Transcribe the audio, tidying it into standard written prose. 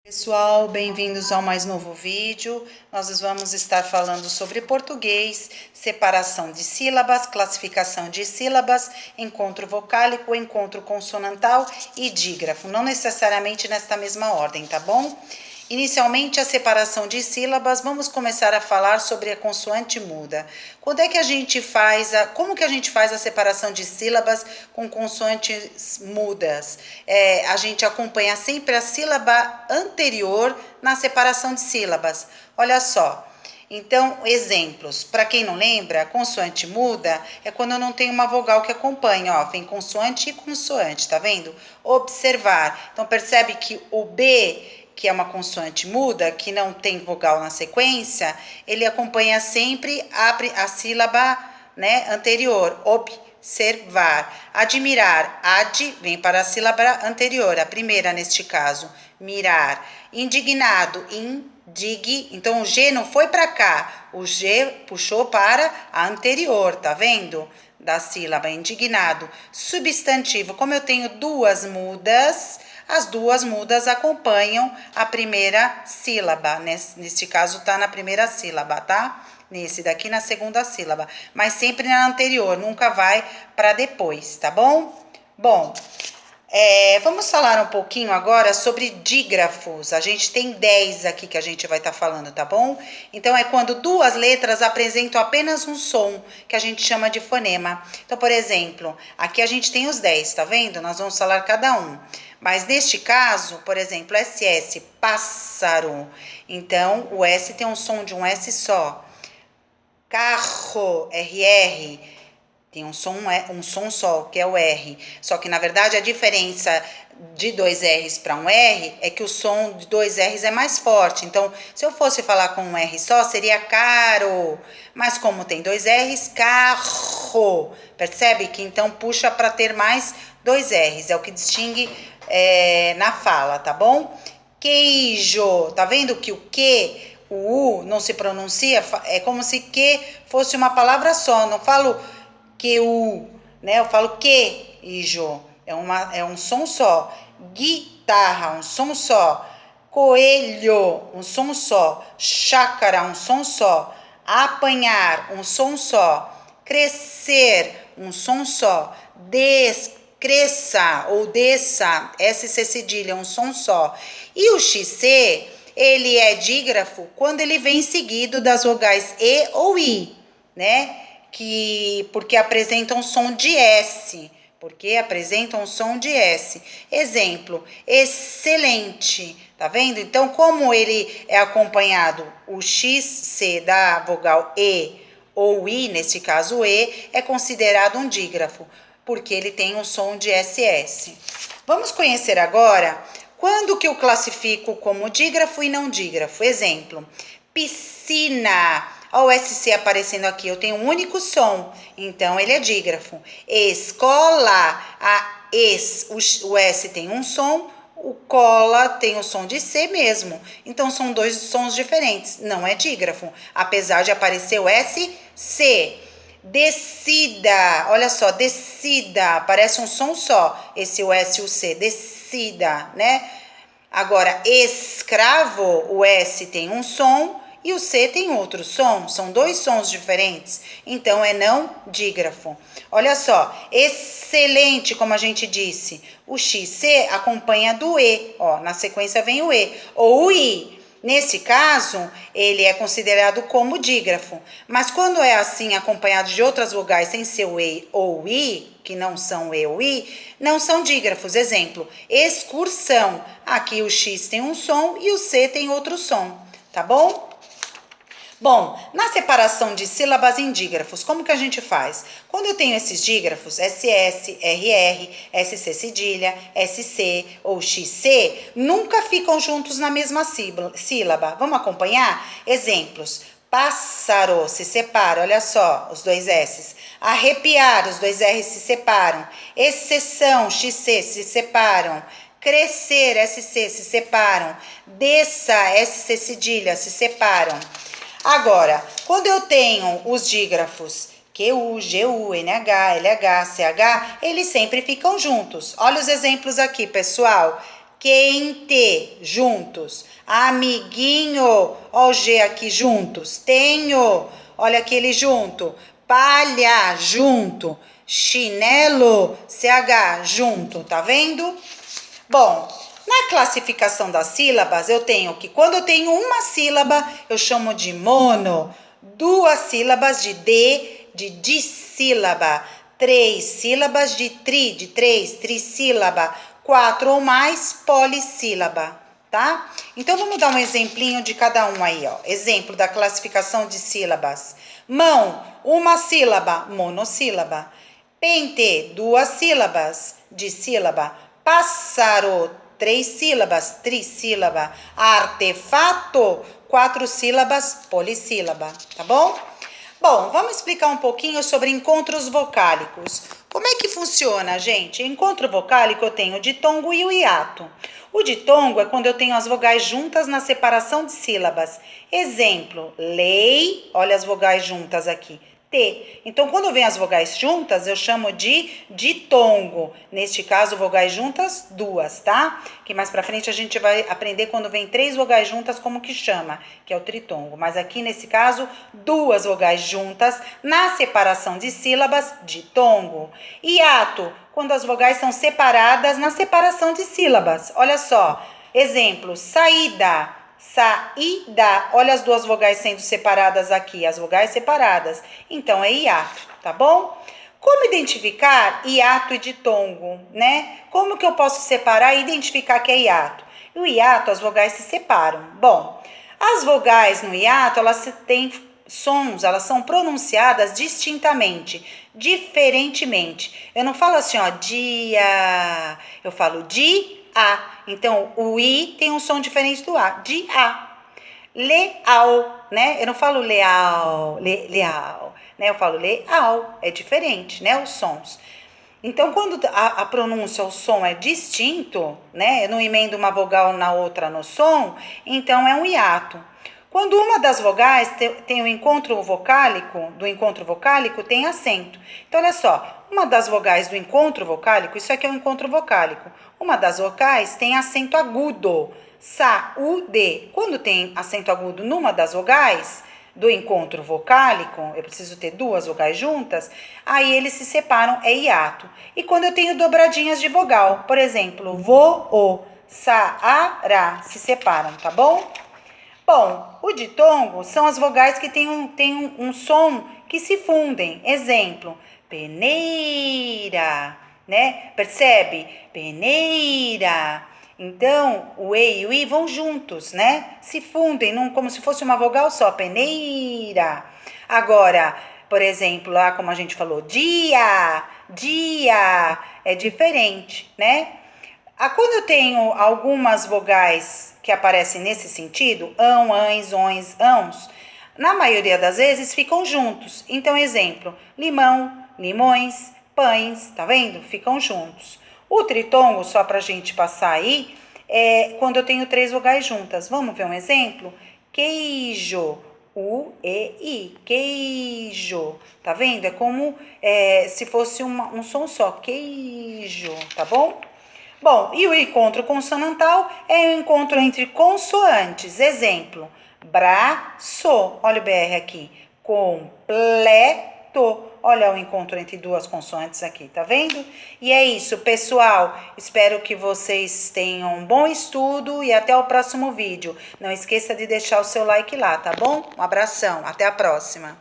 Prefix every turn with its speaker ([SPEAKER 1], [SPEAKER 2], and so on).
[SPEAKER 1] Pessoal, bem-vindos ao mais novo vídeo. Nós vamos estar falando sobre português, separação de sílabas, classificação de sílabas, encontro vocálico, encontro consonantal e dígrafo. Não necessariamente nesta mesma ordem, tá bom? Inicialmente, a separação de sílabas, vamos começar a falar sobre a consoante muda. Quando é que a gente faz como que a gente faz a separação de sílabas com consoantes mudas? A gente acompanha sempre a sílaba anterior na separação de sílabas. Olha só. Então, exemplos. Para quem não lembra, consoante muda é quando eu não tenho uma vogal que acompanha, ó, vem consoante e consoante, tá vendo? Observar. Então, percebe que o B, que é uma consoante muda, que não tem vogal na sequência, ele acompanha sempre a sílaba, né, anterior. Observar. Admirar. Ad vem para a sílaba anterior, a primeira neste caso. Mirar. Indignado. Indig. Então, o G não foi para cá. O G puxou para a anterior, tá vendo? Da sílaba. Indignado. Substantivo. Como eu tenho duas mudas, as duas mudas acompanham a primeira sílaba. Neste caso, tá na primeira sílaba, tá? Nesse daqui, na segunda sílaba. Mas sempre na anterior, nunca vai para depois, tá bom? Bom, vamos falar um pouquinho agora sobre dígrafos. A gente tem 10 aqui que a gente vai estar falando, tá bom? Então, é quando duas letras apresentam apenas um som, que a gente chama de fonema. Então, por exemplo, aqui a gente tem os 10, tá vendo? Nós vamos falar cada um. Mas neste caso, por exemplo, SS, pássaro. Então, o S tem um som de um S só. Carro, RR, tem um som só, que é o R. Só que, na verdade, a diferença de dois R's para um R é que o som de dois R's é mais forte. Então, se eu fosse falar com um R só, seria caro. Mas como tem dois R's, carro. Percebe que então puxa para ter mais dois R's. É o que distingue na fala, tá bom? Queijo. Tá vendo que o que, o U não se pronuncia? É como se que fosse uma palavra só. Não falo que o, né? Eu falo queijo. É um som só. Guitarra, um som só. Coelho, um som só. Chácara, um som só. Apanhar, um som só. Crescer, um som só. Cresça ou desça, SC cedilha, um som só. E o XC, ele é dígrafo quando ele vem seguido das vogais E ou I, né? Porque apresentam som de S. Porque apresentam som de S. Exemplo, excelente. Tá vendo? Então, como ele é acompanhado, o XC da vogal E ou I, nesse caso E, é considerado um dígrafo, porque ele tem um som de SS. Vamos conhecer agora quando que eu classifico como dígrafo e não dígrafo. Exemplo, piscina. Olha o SC aparecendo aqui, eu tenho um único som, então ele é dígrafo. Escola, o S tem um som, o cola tem o som de C mesmo. Então são dois sons diferentes, não é dígrafo, apesar de aparecer o SC. Descida, olha só, descida, parece um som só, esse o S e o C, descida, né? Agora, escravo, o S tem um som e o C tem outro som, são dois sons diferentes, então é não dígrafo. Olha só, excelente, como a gente disse, o XC acompanha do E, ó, na sequência vem o E, ou o I. Nesse caso, ele é considerado como dígrafo, mas quando é assim acompanhado de outras vogais sem ser o E ou o I, que não são o E ou I, não são dígrafos. Exemplo, excursão. Aqui o X tem um som e o C tem outro som, tá bom? Bom, na separação de sílabas em dígrafos, como que a gente faz? Quando eu tenho esses dígrafos, SS, RR, SC cedilha, SC ou XC, nunca ficam juntos na mesma sílaba. Vamos acompanhar? Exemplos. Pássaro se separa, olha só, os dois S's. Arrepiar, os dois R's se separam. Exceção, XC, se separam. Crescer, SC, se separam. Desça, SC cedilha, se separam. Agora, quando eu tenho os dígrafos QU, GU, NH, LH, CH, eles sempre ficam juntos. Olha os exemplos aqui, pessoal. quente, juntos. Amiguinho, ó o G aqui, juntos. Tenho, olha aquele junto. Palha, junto. Chinelo, CH, junto, tá vendo? Bom, na classificação das sílabas, eu tenho que quando eu tenho uma sílaba, eu chamo de mono. 2 sílabas de dissílaba. 3 sílabas de três, trissílaba. 4 ou mais, polissílaba, tá? Então, vamos dar um exemplinho de cada um aí, ó. Exemplo da classificação de sílabas. Mão, 1 sílaba, monossílaba. Pente, 2 sílabas, dissílaba. Pássaro, 3 sílabas, trissílaba. Artefato, 4 sílabas, polissílaba, tá bom? Bom, vamos explicar um pouquinho sobre encontros vocálicos. Como é que funciona, gente? Encontro vocálico eu tenho o ditongo e o hiato. O ditongo é quando eu tenho as vogais juntas na separação de sílabas. Exemplo, lei, olha as vogais juntas aqui. T. Então, quando vem as vogais juntas, eu chamo de ditongo. Neste caso, vogais juntas, 2, tá? Que mais pra frente a gente vai aprender quando vem 3 vogais juntas, como que chama, que é o tritongo. Mas aqui, nesse caso, 2 vogais juntas na separação de sílabas, ditongo. Hiato, quando as vogais são separadas na separação de sílabas. Olha só, exemplo, saída. Saída, olha as 2 vogais sendo separadas aqui, as vogais separadas. Então, é hiato, tá bom? Como identificar hiato e ditongo, né? Como que eu posso separar e identificar que é hiato? O hiato, as vogais se separam. Bom, as vogais no hiato, elas têm sons, elas são pronunciadas distintamente, diferentemente. Eu não falo assim, ó, dia, eu falo dia. Então, o I tem um som diferente do A, de A. Leal, né? Eu não falo leal, leal, né? Eu falo leal, é diferente, né? Os sons. Então, quando a pronúncia, o som é distinto, né? Eu não emendo uma vogal na outra no som, então é um hiato. Quando uma das vogais tem o encontro vocálico, tem acento. Então, olha só, uma das vogais do encontro vocálico, isso aqui é um encontro vocálico. Uma das vocais tem acento agudo, saúde. Quando tem acento agudo numa das vogais do encontro vocálico, eu preciso ter 2 vogais juntas, aí eles se separam, é hiato. E quando eu tenho dobradinhas de vogal, por exemplo, vo, sa, se separam, tá bom? Bom, o ditongo são as vogais que têm um som que se fundem. Exemplo, peneira, né? Percebe? Peneira. Então, o E e o I vão juntos, né? Se fundem, como se fosse uma vogal só, peneira. Agora, por exemplo, lá como a gente falou, dia, é diferente, né? Quando eu tenho algumas vogais que aparecem nesse sentido, ão, ães, ões, ãos, na maioria das vezes ficam juntos. Então, exemplo, limão, limões, pães, tá vendo? Ficam juntos. O tritongo, só pra gente passar aí, é quando eu tenho 3 vogais juntas. Vamos ver um exemplo? Queijo, U, E, I, queijo, tá vendo? É como se fosse um som só, queijo, tá bom? Bom, e o encontro consonantal é o encontro entre consoantes. Exemplo, braço, olha o BR aqui, completo. Olha o encontro entre 2 consoantes aqui, tá vendo? E é isso, pessoal. Espero que vocês tenham um bom estudo e até o próximo vídeo. Não esqueça de deixar o seu like lá, tá bom? Um abração, até a próxima.